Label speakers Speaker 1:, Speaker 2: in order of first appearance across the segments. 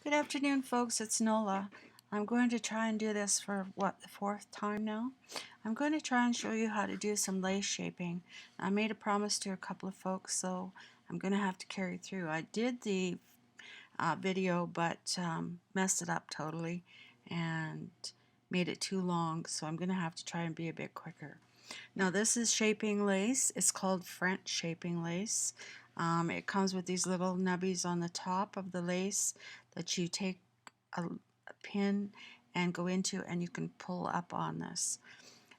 Speaker 1: Good afternoon, folks. It's Nola. I'm going to try and do this for, the fourth time now? I'm going to try and show you how to do some lace shaping. I made a promise to a couple of folks, so I'm going to have to carry through. I did the video, but messed it up totally and made it too long, so I'm going to have to try and be a bit quicker. Now, this is shaping lace. It's called French shaping lace. It comes with these little nubbies on the top of the lace that you take a pin and go into, and you can pull up on this.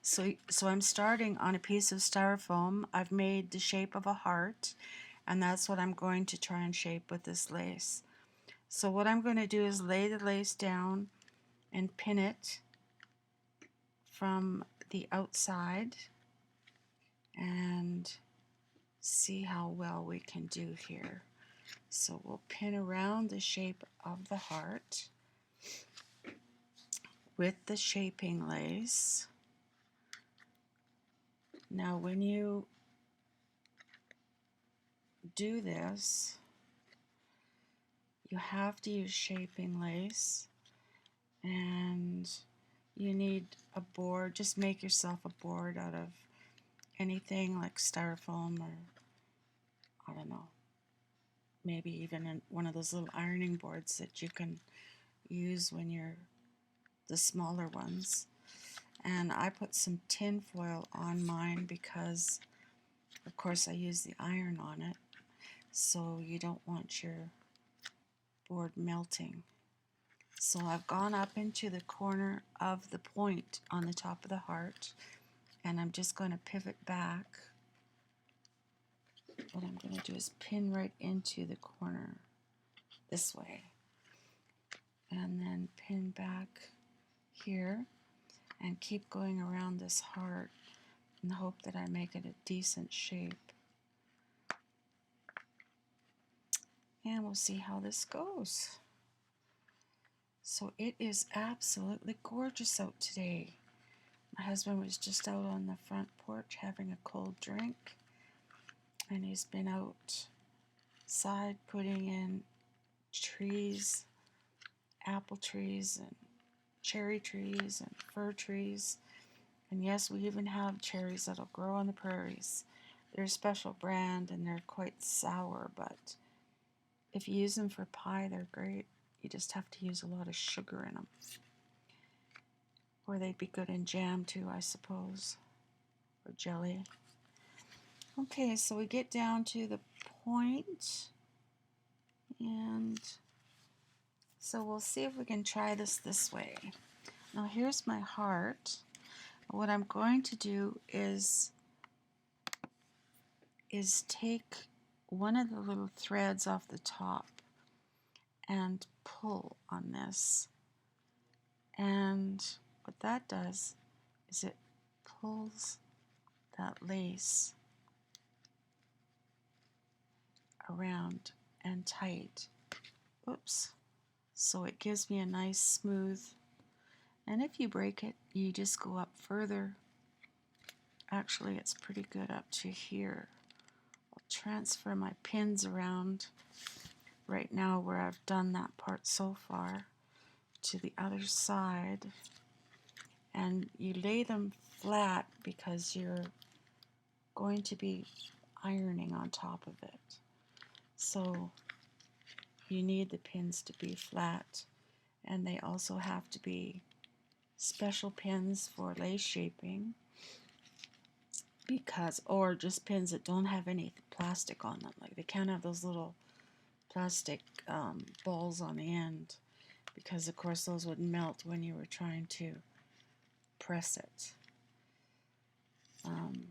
Speaker 1: So I'm starting on a piece of styrofoam. I've made the shape of a heart, and that's what I'm going to try and shape with this lace. So what I'm going to do is lay the lace down and pin it from the outside and see how well we can do here. So we'll pin around the shape of the heart with the shaping lace. Now when you do this, you have to use shaping lace, and you need a board. Just make yourself a board out of anything like styrofoam, or I don't know, maybe even one of those little ironing boards that you can use when you're the smaller ones. And I put some tin foil on mine because of course I use the iron on it, so you don't want your board melting. So I've gone up into the corner of the point on the top of the heart, and I'm just going to pivot back. What I'm going to do is pin right into the corner this way, and then pin back here and keep going around this heart in the hope that I make it a decent shape. And we'll see how this goes. So it is absolutely gorgeous out today. My husband was just out on the front porch having a cold drink, and he's been outside putting in trees, apple trees and cherry trees and fir trees. And yes, we even have cherries that'll grow on the prairies. They're a special brand and they're quite sour, but if you use them for pie, they're great. You just have to use a lot of sugar in them. Or they'd be good in jam too, I suppose, or jelly. Okay, so we get down to the point, and so we'll see if we can try this way. Now here's my heart. What I'm going to do is take one of the little threads off the top and pull on this. And what that does is it pulls that lace around and tight. Oops. So it gives me a nice smooth, and if you break it, you just go up further. Actually, it's pretty good up to here. I'll transfer my pins around right now where I've done that part so far to the other side, and you lay them flat because you're going to be ironing on top of it. So you need the pins to be flat, and they also have to be special pins for lace shaping, because, or just pins that don't have any plastic on them. Like they can't have those little plastic balls on the end, because of course those would melt when you were trying to press it. And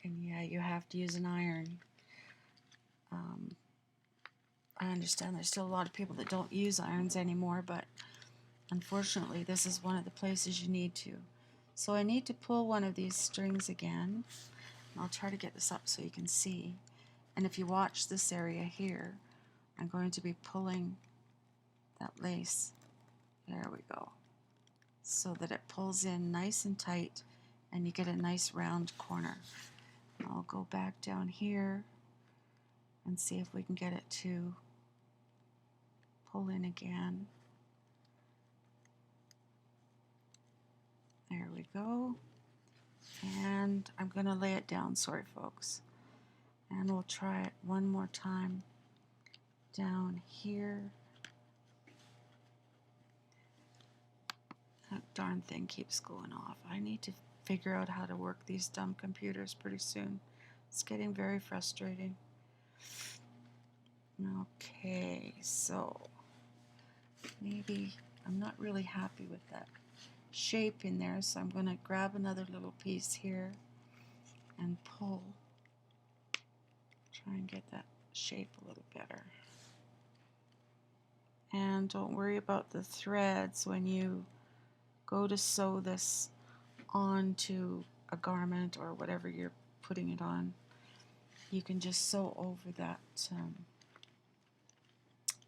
Speaker 1: yeah, you have to use an iron. I understand there's still a lot of people that don't use irons anymore, but unfortunately this is one of the places you need to. So I need to pull one of these strings again. I'll try to get this up so you can see. And if you watch this area here, I'm going to be pulling that lace. There we go. So that it pulls in nice and tight and you get a nice round corner. I'll go back down here and see if we can get it to pull in again. There we go. And I'm going to lay it down, sorry folks. And we'll try it one more time down here. That darn thing keeps going off. I need to figure out how to work these dumb computers pretty soon. It's getting very frustrating. Okay, so maybe I'm not really happy with that shape in there, so I'm going to grab another little piece here and pull. Try and get that shape a little better. And don't worry about the threads when you go to sew this onto a garment or whatever you're putting it on. You can just sew over that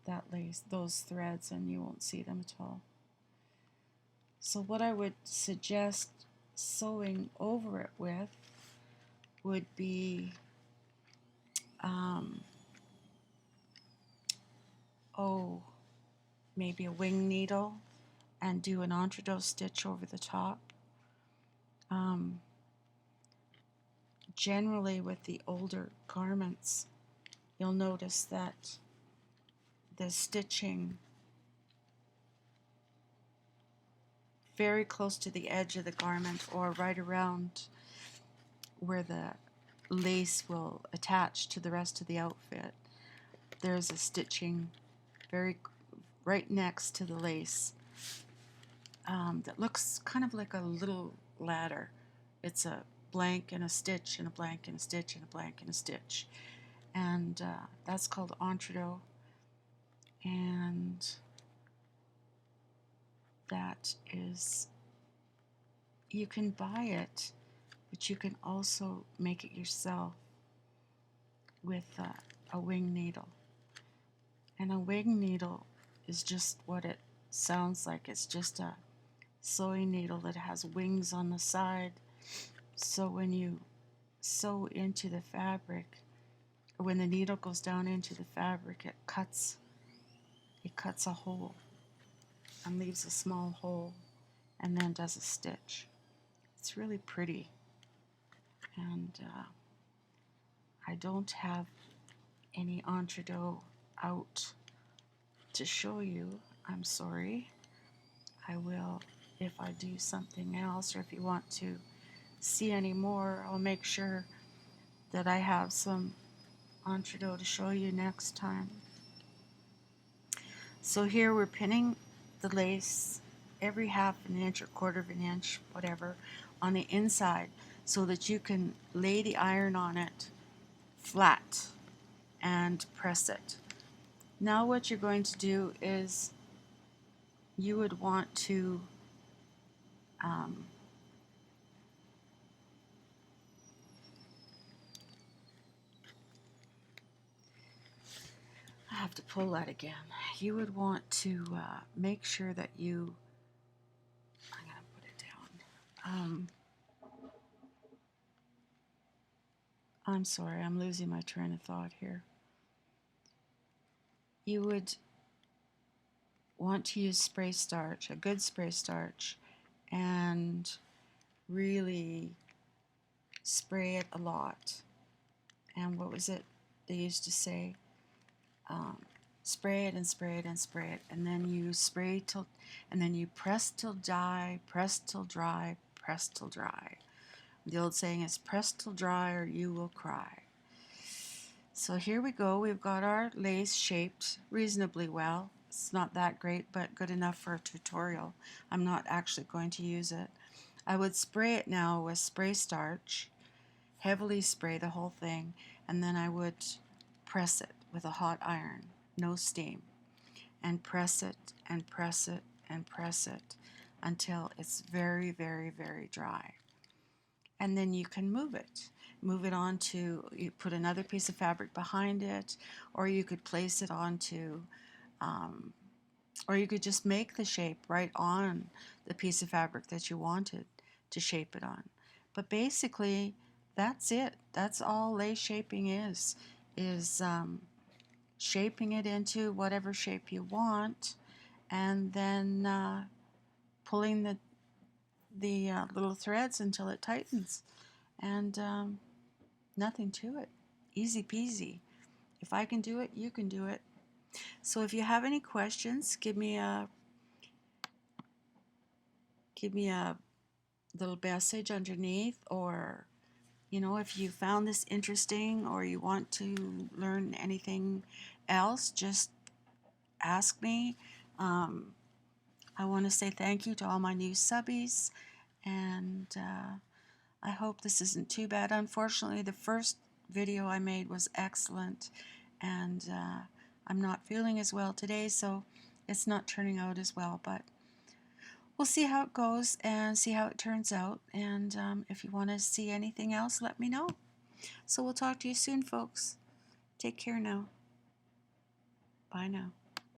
Speaker 1: that lace, those threads, and you won't see them at all. So what I would suggest sewing over it with would be maybe a wing needle and do an entre-deux stitch over the top. Generally with the older garments, you'll notice that the stitching very close to the edge of the garment or right around where the lace will attach to the rest of the outfit, there's a stitching very right next to the lace that looks kind of like a little ladder. It's a blank and a stitch and a blank and a stitch and a blank and a stitch, and that's called entre-deux, and that is, you can buy it, but you can also make it yourself with a wing needle. And a wing needle is just what it sounds like. It's just a sewing needle that has wings on the side. So when you sew into the fabric, or when the needle goes down into the fabric, it cuts a hole and leaves a small hole and then does a stitch. It's really pretty. And I don't have any entre-deux out to show you. I'm sorry. I will if I do something else, or if you want to see any more, I'll make sure that I have some entre-deux to show you next time. So here we're pinning the lace every half an inch or quarter of an inch, whatever, on the inside so that you can lay the iron on it flat and press it. Now what you're going to do is you would want to I have to pull that again. You would want to make sure that I'm going to put it down. I'm sorry, I'm losing my train of thought here. You would want to use spray starch, a good spray starch, and really spray it a lot. And what was it they used to say? Spray it and spray it and spray it, and then you spray till, and then you press till dry, press till dry, press till dry. The old saying is press till dry or you will cry. So here we go. We've got our lace shaped reasonably well. It's not that great, but good enough for a tutorial. I'm not actually going to use it. I would spray it now with spray starch, heavily spray the whole thing, and then I would press it with a hot iron, no steam, and press it and press it and press it until it's very, very, very dry. And then you can move it. Move it onto, you put another piece of fabric behind it, or you could place it onto, or you could just make the shape right on the piece of fabric that you wanted to shape it on. But basically, that's it. That's all lace shaping is shaping it into whatever shape you want, and then pulling the little threads until it tightens, and nothing to it. Easy peasy. If I can do it, you can do it. So if you have any questions, give me a little message underneath, or if you found this interesting or you want to learn anything else, just ask me. I want to say thank you to all my new subbies, and I hope this isn't too bad. Unfortunately, the first video I made was excellent, and I'm not feeling as well today, so it's not turning out as well, but we'll see how it goes and see how it turns out. And if you want to see anything else, let me know. So we'll talk to you soon, folks. Take care now. Bye now.